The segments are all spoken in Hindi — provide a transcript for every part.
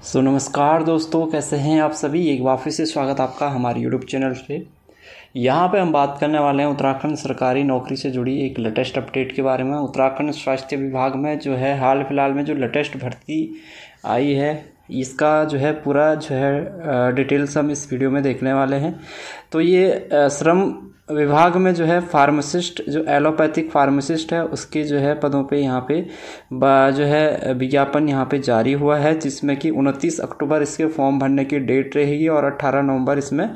नमस्कार दोस्तों, कैसे हैं आप सभी। एक बार फिर से स्वागत आपका हमारे यूट्यूब चैनल पे। यहाँ पे हम बात करने वाले हैं उत्तराखंड सरकारी नौकरी से जुड़ी एक लेटेस्ट अपडेट के बारे में। उत्तराखंड स्वास्थ्य विभाग में जो है हाल फिलहाल में जो लेटेस्ट भर्ती आई है, इसका जो है पूरा जो है डिटेल्स हम इस वीडियो में देखने वाले हैं। तो ये श्रम विभाग में जो है फार्मासिस्ट, जो एलोपैथिक फार्मासिस्ट है, उसके जो है पदों पे यहाँ पे जो है विज्ञापन यहाँ पे जारी हुआ है, जिसमें कि 29 अक्टूबर इसके फॉर्म भरने की डेट रहेगी और 18 नवंबर इसमें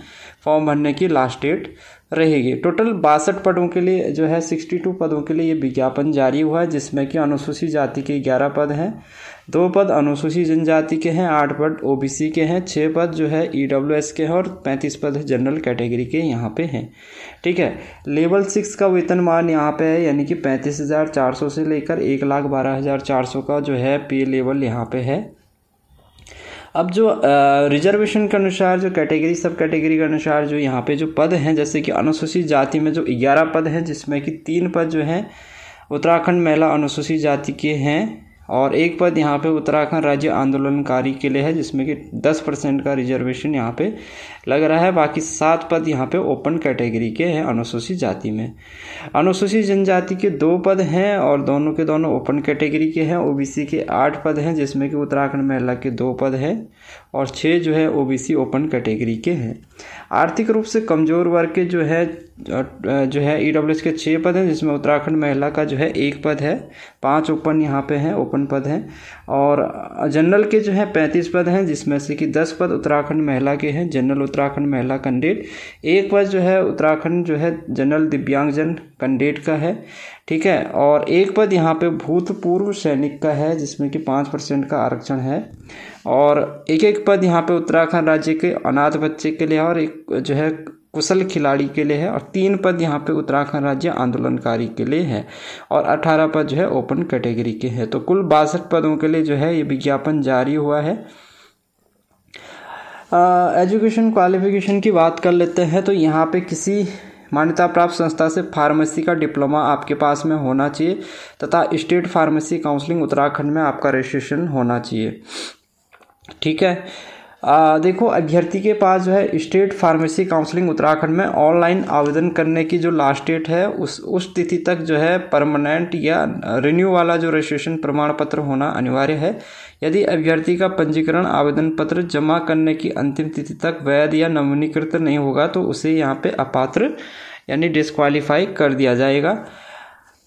फॉर्म भरने की लास्ट डेट रहेगी। टोटल 62 पदों के लिए जो है 62 पदों के लिए ये विज्ञापन जारी हुआ है, जिसमें कि अनुसूचित जाति के 11 पद हैं, 2 पद अनुसूचित जनजाति के हैं, 8 पद ओबीसी के हैं, 6 पद जो है ईडब्ल्यूएस के हैं और 35 पद जनरल कैटेगरी के यहाँ पे हैं। ठीक है। लेवल 6 का वेतनमान यहाँ पे है, यानी कि 35,400 से लेकर 1,12,400 का जो है पे लेवल यहाँ पे है। अब जो रिजर्वेशन के अनुसार, जो कैटेगरी सब कैटेगरी के अनुसार जो यहाँ पे जो पद हैं, जैसे कि अनुसूचित जाति में जो 11 पद हैं, जिसमें कि 3 पद जो हैं उत्तराखंड महिला अनुसूचित जाति के हैं और 1 पद यहाँ पे उत्तराखंड राज्य आंदोलनकारी के लिए है, जिसमें कि 10% का रिजर्वेशन यहाँ पे लग रहा है। बाकी 7 पद यहाँ पे ओपन कैटेगरी के हैं अनुसूचित जाति में। अनुसूचित जनजाति के 2 पद हैं और दोनों के दोनों ओपन कैटेगरी के हैं। ओबीसी के 8 पद हैं, जिसमें कि उत्तराखंड महिला के 2 पद हैं और 6 जो है ओबीसी ओपन कैटेगरी के हैं। आर्थिक रूप से कमजोर वर्ग के जो है ईडब्ल्यूएस के 6 पद हैं, जिसमें उत्तराखंड महिला का जो है 1 पद है, 5 ओपन यहाँ पे हैं, ओपन पद हैं। और जनरल के जो है 35 पद हैं, जिसमें से कि 10 पद उत्तराखंड महिला के हैं, जनरल उत्तराखंड महिला कैंडिडेट। 1 पद जो है उत्तराखंड जो है जनरल दिव्यांगजन कैंडिडेट का है। ठीक है। और 1 पद यहाँ पे भूतपूर्व सैनिक का है, जिसमें कि 5% का आरक्षण है। और एक पद यहाँ पे उत्तराखंड राज्य के अनाथ बच्चे के लिए और एक जो है कुशल खिलाड़ी के लिए है और 3 पद यहाँ पे उत्तराखंड राज्य आंदोलनकारी के लिए है और 18 पद जो है ओपन कैटेगरी के हैं। तो कुल 62 पदों के लिए जो है ये विज्ञापन जारी हुआ है। एजुकेशन क्वालिफिकेशन की बात कर लेते हैं। तो यहाँ पे किसी मान्यता प्राप्त संस्था से फार्मेसी का डिप्लोमा आपके पास में होना चाहिए तथा स्टेट फार्मेसी काउंसलिंग उत्तराखंड में आपका रजिस्ट्रेशन होना चाहिए। ठीक है। देखो, अभ्यर्थी के पास जो है स्टेट फार्मेसी काउंसलिंग उत्तराखंड में ऑनलाइन आवेदन करने की जो लास्ट डेट है उस तिथि तक जो है परमानेंट या रिन्यू वाला जो रजिस्ट्रेशन प्रमाण पत्र होना अनिवार्य है। यदि अभ्यर्थी का पंजीकरण आवेदन पत्र जमा करने की अंतिम तिथि तक वैध या नवीनीकृत नहीं होगा तो उसे यहाँ पे अपात्र यानी डिस्क्वालीफाई कर दिया जाएगा।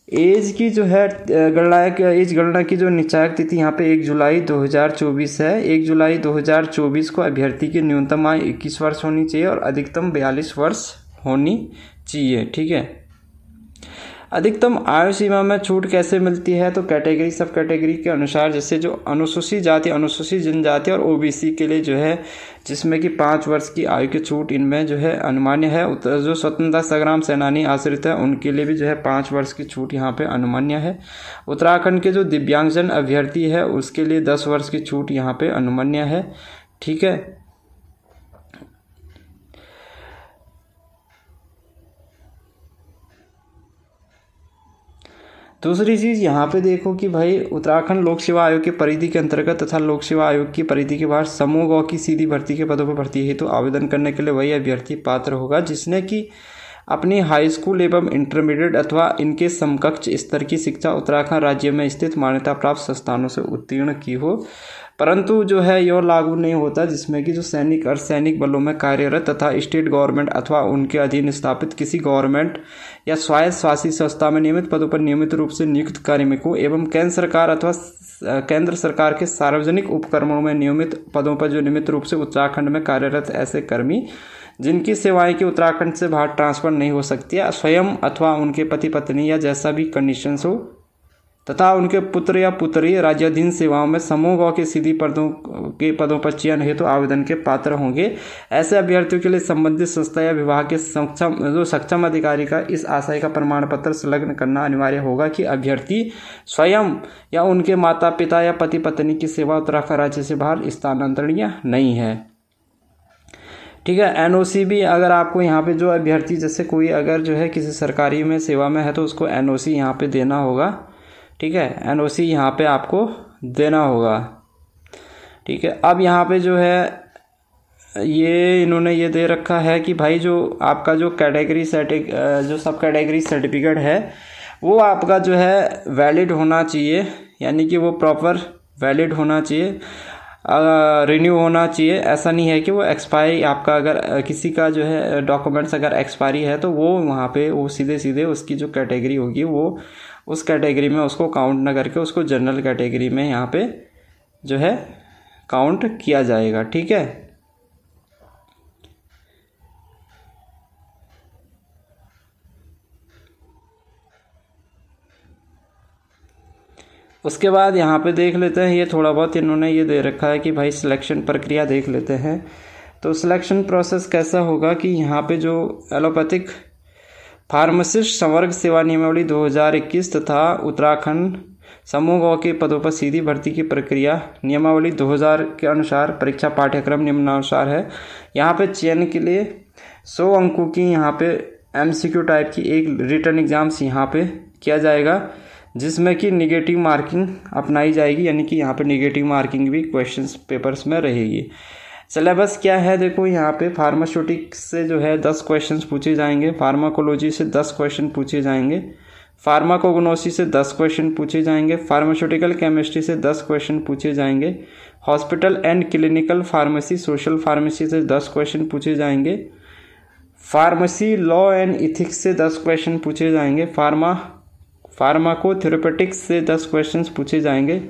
एज की जो है गणना की जो निश्चायक तिथि यहाँ पे 1 जुलाई 2024 है। 1 जुलाई 2024 को अभ्यर्थी की न्यूनतम आयु 21 वर्ष होनी चाहिए और अधिकतम 42 वर्ष होनी चाहिए। ठीक है। अधिकतम आयु सीमा में छूट कैसे मिलती है? तो कैटेगरी सब कैटेगरी के अनुसार, जैसे जो अनुसूचित जाति, अनुसूचित जनजाति और ओबीसी के लिए जो है, जिसमें कि 5 वर्ष की आयु की छूट इनमें जो है अनुमान्य है। जो स्वतंत्रता संग्राम सेनानी आश्रित है उनके लिए भी जो है 5 वर्ष की छूट यहाँ पे अनुमान्य है। उत्तराखंड के जो दिव्यांगजन अभ्यर्थी है उसके लिए 10 वर्ष की छूट यहाँ पे अनुमान्य है। ठीक है। दूसरी चीज़ यहाँ पे देखो कि भाई उत्तराखंड लोक सेवा आयोग के परिधि के अंतर्गत तथा लोक सेवा आयोग की परिधि के बाहर समूह ग की सीधी भर्ती के पदों पर भर्ती हेतु आवेदन करने के लिए वही अभ्यर्थी पात्र होगा जिसने कि अपनी हाई स्कूल एवं इंटरमीडिएट अथवा इनके समकक्ष स्तर की शिक्षा उत्तराखंड राज्य में स्थित मान्यता प्राप्त संस्थानों से उत्तीर्ण की हो। परंतु जो है यह लागू नहीं होता जिसमें कि जो सैनिक अर्धसैनिक बलों में कार्यरत तथा स्टेट गवर्नमेंट अथवा उनके अधीन स्थापित किसी गवर्नमेंट या स्वायत्त शासित संस्था में नियमित पदों पर नियमित रूप से नियुक्त कार्मिकों एवं केंद्र सरकार अथवा केंद्र सरकार के सार्वजनिक उपक्रमों में नियमित पदों पर जो नियमित रूप से उत्तराखंड में कार्यरत ऐसे कर्मी जिनकी सेवाएं की उत्तराखंड से बाहर ट्रांसफर नहीं हो सकती है, स्वयं अथवा उनके पति पत्नी या जैसा भी कंडीशंस हो तथा उनके पुत्र या पुत्री राज्याधीन सेवाओं में समूह ग के सीधी पदों पर चयन हेतु आवेदन के पात्र होंगे। ऐसे अभ्यर्थियों के लिए संबंधित संस्था या विभाग के सक्षम अधिकारी का इस आशय का प्रमाण पत्र संलग्न करना अनिवार्य होगा कि अभ्यर्थी स्वयं या उनके माता पिता या पति पत्नी की सेवा उत्तराखंड राज्य से बाहर स्थानांतरणीय नहीं है। ठीक है। एनओसी भी अगर आपको यहाँ पे जो अभ्यर्थी, जैसे कोई अगर जो है किसी सरकारी में सेवा में है तो उसको एनओसी यहाँ पे देना होगा। ठीक है। एनओसी यहाँ पे आपको देना होगा। ठीक है। अब यहाँ पे जो है ये इन्होंने ये दे रखा है कि भाई जो आपका जो कैटेगरी जो सब कैटेगरी सर्टिफिकेट है वो आपका जो है वैलिड होना चाहिए, यानी कि वो प्रॉपर वैलिड होना चाहिए, रिन्यू होना चाहिए। ऐसा नहीं है कि वो एक्सपायरी, आपका अगर किसी का जो है डॉक्यूमेंट्स अगर एक्सपायरी है तो वो वहाँ पे वो सीधे सीधे उसकी जो कैटेगरी होगी वो उस कैटेगरी में उसको काउंट ना करके उसको जनरल कैटेगरी में यहाँ पे जो है काउंट किया जाएगा। ठीक है। उसके बाद यहाँ पे देख लेते हैं, ये थोड़ा बहुत इन्होंने ये दे रखा है कि भाई सिलेक्शन प्रक्रिया देख लेते हैं। तो सिलेक्शन प्रोसेस कैसा होगा कि यहाँ पे जो एलोपैथिक फार्मासिस्ट संवर्ग सेवा नियमावली 2021 तथा उत्तराखंड समूह ग के पदों पर सीधी भर्ती की प्रक्रिया नियमावली 2000 के अनुसार परीक्षा पाठ्यक्रम निम्नानुसार है। यहाँ पे चयन के लिए 100 अंकों की यहाँ पे MCQ टाइप की एक रिटन एग्जाम्स यहाँ पे किया जाएगा, जिसमें कि निगेटिव मार्किंग अपनाई जाएगी, यानी कि यहाँ पे निगेटिव मार्किंग भी क्वेश्चंस पेपर्स में रहेगी। सिलेबस क्या है देखो, यहाँ पे फार्मास्यूटिक्स से जो है 10 क्वेश्चंस पूछे जाएंगे, फार्माकोलॉजी से 10 क्वेश्चन पूछे जाएंगे, फार्माकोग्नोसी से 10 क्वेश्चन पूछे जाएंगे, फार्मास्यूटिकल केमिस्ट्री से 10 क्वेश्चन पूछे जाएंगे, hospital and clinical pharmacy social pharmacy से 10 क्वेश्चन पूछे जाएंगे, फार्मेसी लॉ एंड इथिक्स से 10 क्वेश्चन पूछे जाएंगे, फार्माकोथेरेपेटिक्स से 10 क्वेश्चंस पूछे जाएंगे,